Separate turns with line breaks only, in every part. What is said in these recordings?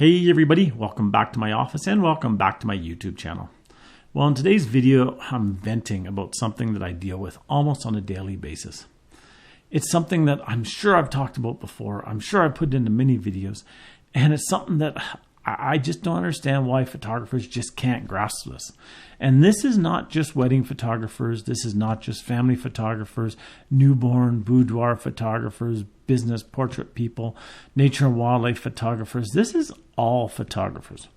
Hey everybody, welcome back to my office and welcome back to my YouTube channel. Well, in today's video, I'm venting about something that I deal with almost on a daily basis. It's something that I'm sure I've talked about before. I'm sure I've put into many videos, and it's something that I just don't understand why photographers just can't grasp this. And this is not just wedding photographers. This is not just family photographers, newborn, boudoir photographers, business portrait people, nature and wildlife photographers. This is all photographers.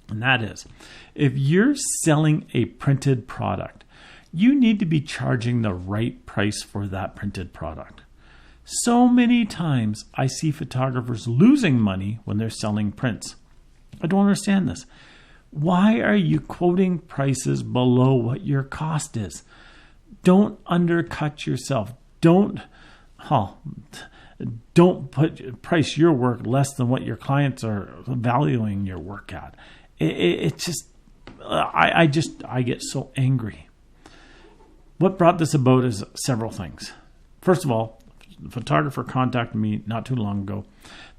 And that is, if you're selling a printed product, you need to be charging the right price for that printed product. So many times I see photographers losing money when they're selling prints. I don't understand this. Why are you quoting prices below what your cost is? Don't undercut yourself. Don't price your work less than what your clients are valuing your work at. I get so angry. What brought this about is several things. First of all, the photographer contacted me not too long ago.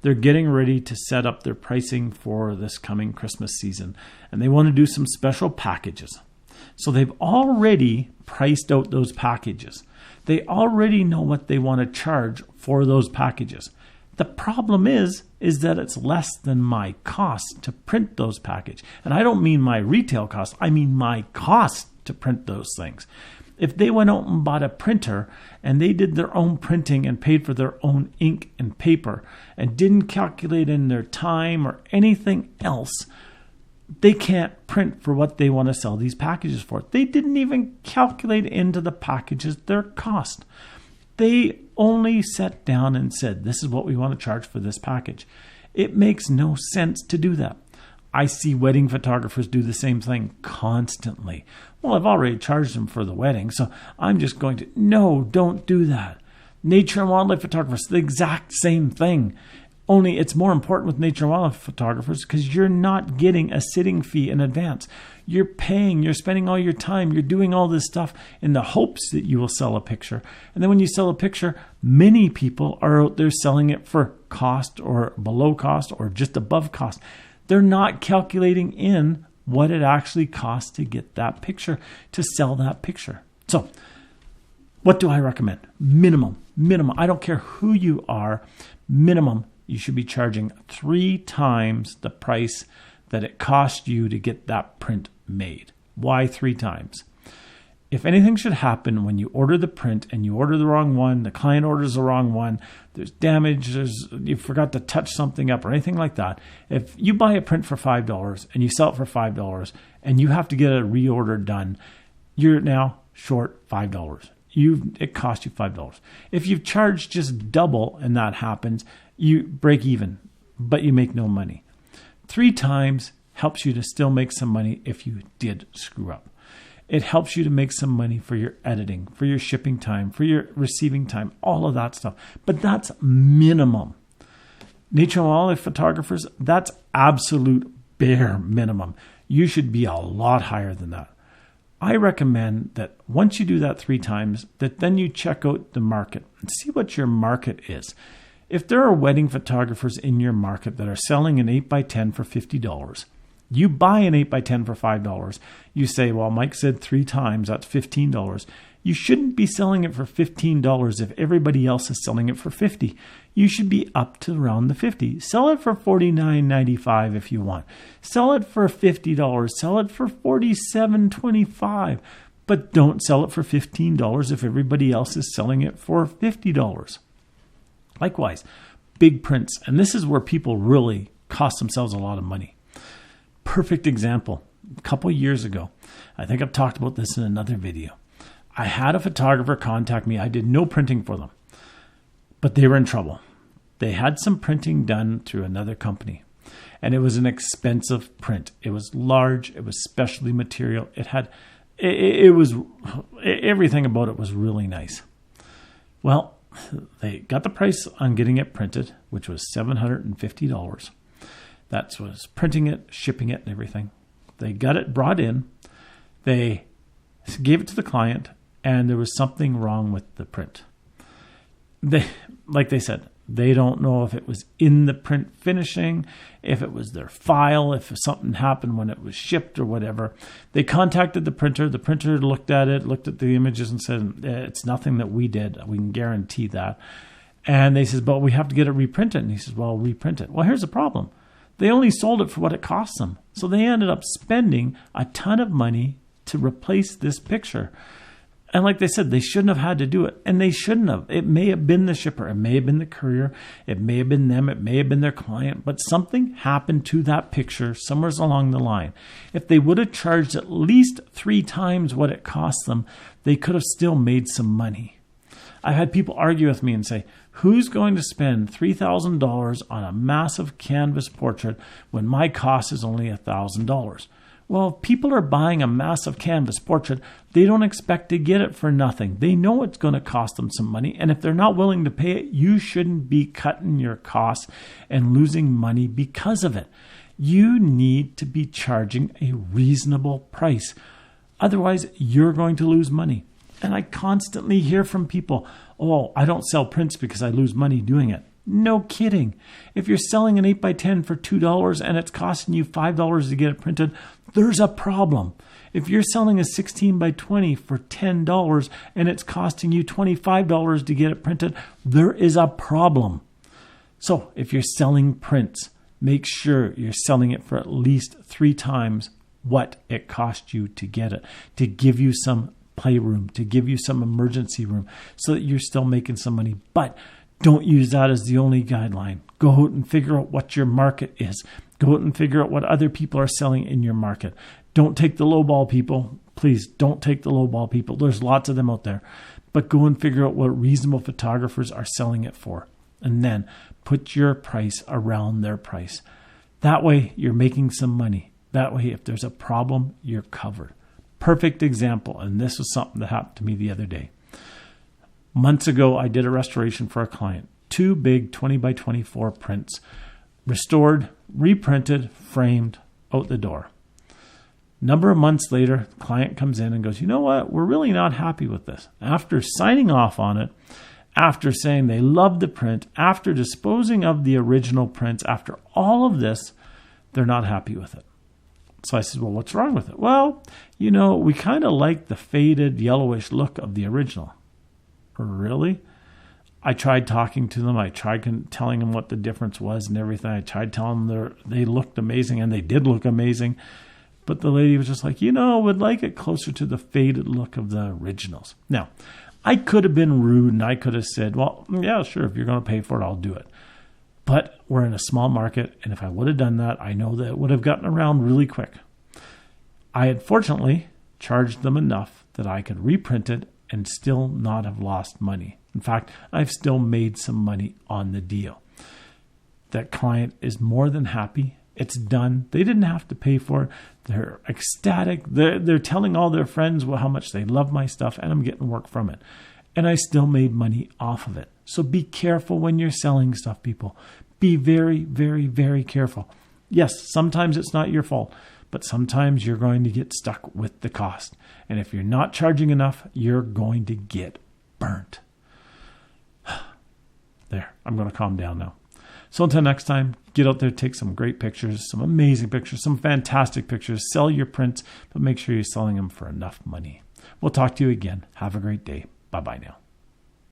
They're getting ready to set up their pricing for this coming Christmas season, and they want to do some special packages. So they've already priced out those packages. They already know what they want to charge for those packages. The problem is that it's less than my cost to print those packages. And I don't mean my retail cost, I mean my cost to print those things. If they went out and bought a printer and they did their own printing and paid for their own ink and paper and didn't calculate in their time or anything else, they can't print for what they want to sell these packages for. They didn't even calculate into the packages their cost. They only sat down and said, this is what we want to charge for this package. It makes no sense to do that. I see wedding photographers do the same thing constantly. Well, I've already charged them for the wedding, so I'm just going to... No, don't do that. Nature and wildlife photographers, the exact same thing. Only it's more important with nature and wildlife photographers because you're not getting a sitting fee in advance. You're paying, you're spending all your time, you're doing all this stuff in the hopes that you will sell a picture. And then when you sell a picture, many people are out there selling it for cost or below cost or just above cost. They're not calculating in what it actually costs to get that picture, to sell that picture. So what do I recommend? Minimum. I don't care who you are. Minimum, you should be charging 3 times the price that it cost you to get that print made. Why 3 times? If anything should happen when you order the print and you order the wrong one, the client orders the wrong one, there's damage, you forgot to touch something up or anything like that. If you buy a print for $5 and you sell it for $5 and you have to get a reorder done, you're now short $5. It cost you $5. If you've charged just double and that happens, you break even, but you make no money. 3 times helps you to still make some money if you did screw up. It helps you to make some money for your editing, for your shipping time, for your receiving time, all of that stuff. But that's minimum. Nature and wildlife photographers, that's absolute bare minimum. You should be a lot higher than that. I recommend that once you do that 3 times, that then you check out the market and see what your market is. If there are wedding photographers in your market that are selling an 8x10 for $50, you buy an 8x10 for $5. You say, well, Mike said 3 times, that's $15. You shouldn't be selling it for $15 if everybody else is selling it for $50. You should be up to around the $50. Sell it for $49.95 if you want. Sell it for $50. Sell it for $47.25. But don't sell it for $15 if everybody else is selling it for $50. Likewise, big prints. And this is where people really cost themselves a lot of money. Perfect example. A couple of years ago, I think I've talked about this in another video. I had a photographer contact me. I did no printing for them, but they were in trouble. They had some printing done through another company, and it was an expensive print. It was large. It was specialty material. It was everything about it was really nice. Well, they got the price on getting it printed, which was $750. That was printing it, shipping it, and everything. They got it brought in. They gave it to the client, and there was something wrong with the print. Like they said, They don't know if it was in the print finishing, if it was their file, if something happened when it was shipped or whatever. They contacted the printer. The printer looked at it, looked at the images and said, it's nothing that we did. We can guarantee that. And they says, but we have to get it reprinted. And he says, well, reprint it. Well, here's the problem. They only sold it for what it cost them. So they ended up spending a ton of money to replace this picture. And like they said, they shouldn't have had to do it. And they shouldn't have. It may have been the shipper. It may have been the courier. It may have been them. It may have been their client. But something happened to that picture somewhere along the line. If they would have charged at least 3 times what it cost them, they could have still made some money. I've had people argue with me and say, who's going to spend $3,000 on a massive canvas portrait when my cost is only $1,000? Well, if people are buying a massive canvas portrait, they don't expect to get it for nothing. They know it's going to cost them some money. And if they're not willing to pay it, you shouldn't be cutting your costs and losing money because of it. You need to be charging a reasonable price. Otherwise, you're going to lose money. And I constantly hear from people, oh, I don't sell prints because I lose money doing it. No kidding. If you're selling an 8x10 for $2 and it's costing you $5 to get it printed, there's a problem. If you're selling a 16x20 for $10 and it's costing you $25 to get it printed, there is a problem. So if you're selling prints, make sure you're selling it for at least 3 times what it cost you to get it, to give you some playroom, to give you some emergency room so that you're still making some money. But don't use that as the only guideline. Go out and figure out what your market is. Go out and figure out what other people are selling in your market. Don't take the lowball people. Please don't take the lowball people. There's lots of them out there. But go and figure out what reasonable photographers are selling it for. And then put your price around their price. That way you're making some money. That way if there's a problem, you're covered. Perfect example. And this was something that happened to me the other day. Months ago, I did a restoration for a client. 2 big 20x24 prints. Restored, reprinted, framed, out the door. Number of months later, the client comes in and goes, you know what? We're really not happy with this. After signing off on it, after saying they love the print, after disposing of the original prints, after all of this, they're not happy with it. So I said, well, what's wrong with it? Well, we kind of like the faded yellowish look of the original. Really? I tried talking to them. I tried telling them what the difference was and everything. I tried telling them they looked amazing, and they did look amazing. But the lady was just like, would like it closer to the faded look of the originals. Now, I could have been rude and I could have said, well, yeah, sure, if you're going to pay for it, I'll do it. But we're in a small market, and if I would have done that, I know that it would have gotten around really quick. I had fortunately charged them enough that I could reprint it and still not have lost money. In fact, I've still made some money on the deal. That client is more than happy. It's done. They didn't have to pay for it. They're ecstatic. They're telling all their friends how much they love my stuff, and I'm getting work from it. And I still made money off of it. So be careful when you're selling stuff, people. Be very, very, very careful. Yes, sometimes it's not your fault, but sometimes you're going to get stuck with the cost. And if you're not charging enough, you're going to get burnt. There, I'm going to calm down now. So until next time, get out there, take some great pictures, some amazing pictures, some fantastic pictures. Sell your prints, but make sure you're selling them for enough money. We'll talk to you again. Have a great day. Bye-bye now.